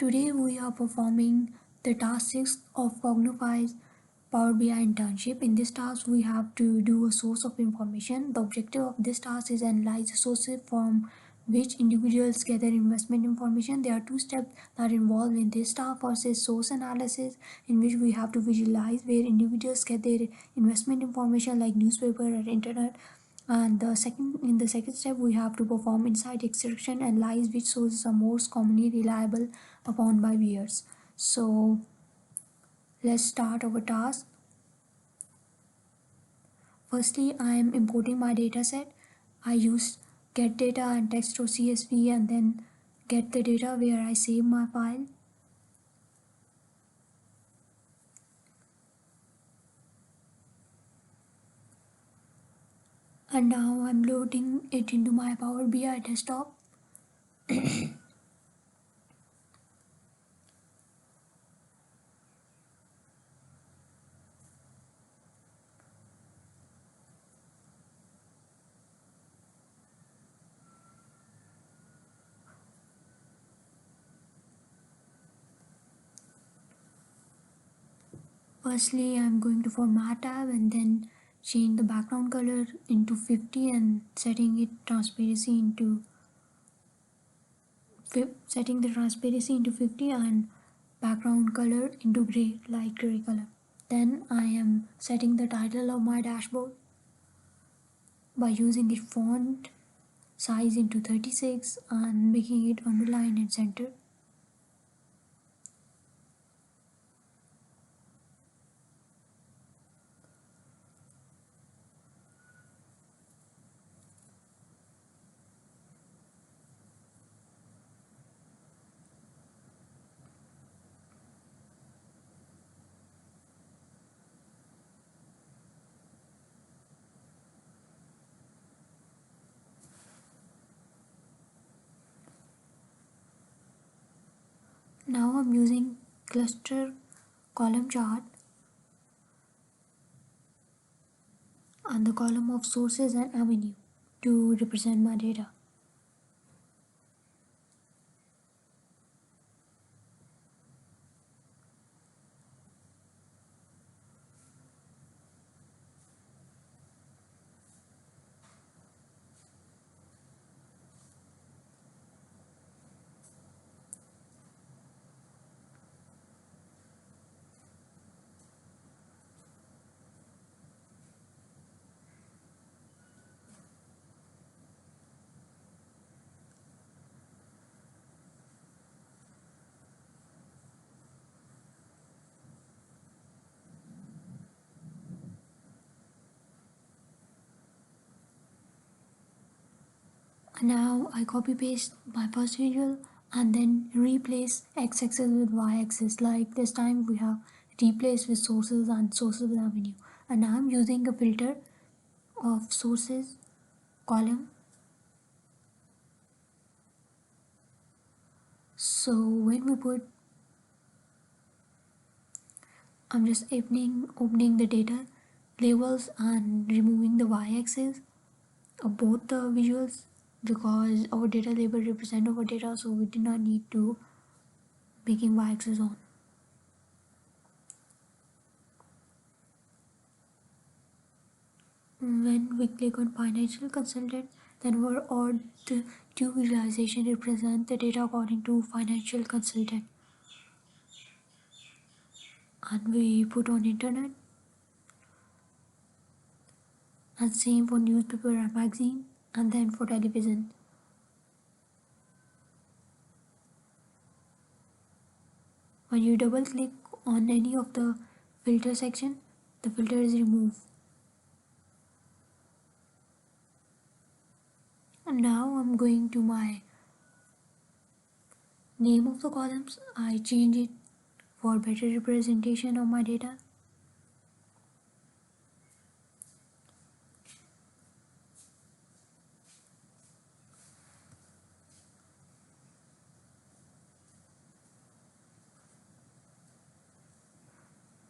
Today we are performing the task 6 of Cognifyz Power BI internship. In this task we have to do a source of information. The objective of this task is analyze the sources from which individuals gather investment information. There are two steps that are involved in this task. First is source analysis, in which we have to visualize where individuals get their investment information like newspaper or internet. And in the second step, we have to perform insight extraction and analyze which sources are most commonly reliable upon by viewers. So let's start our task. Firstly, I am importing my dataset. I use get data and text or CSV and then get the data where I save my file. And now I'm loading it into my Power BI desktop. Firstly, I'm going to format tab and then change the background color into 50 and setting the transparency into 50 and background color into gray, light gray color. Then I am setting the title of my dashboard by using the font size into 36 and making it underline and center. Now I'm using cluster column chart and the column of sources and avenue to represent my data. Now I copy paste my first visual and then replace x-axis with y-axis. Like this time we have replaced with sources and sources with avenue. And now I'm using a filter of sources column. So when we put, I'm just opening the data labels and removing the y-axis of both the visuals, because our data label represent our data, so we do not need to making y-axis on. When we click on financial consultant, then all the two visualization represent the data according to financial consultant. And we put on internet. And same for newspaper and magazine, and then for television. When you double click on any of the filter section, the filter is removed. And now I'm going to my name of the columns. I change it for better representation of my data.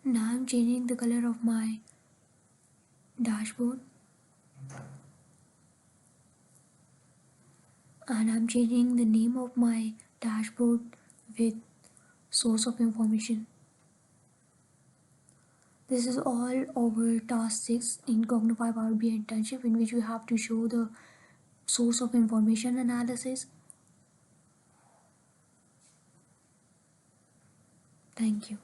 Now I'm changing the color of my dashboard. And I'm changing the name of my dashboard with source of information. This is all over task 6 in Cognifyz Power BI internship, in which we have to show the source of information analysis. Thank you.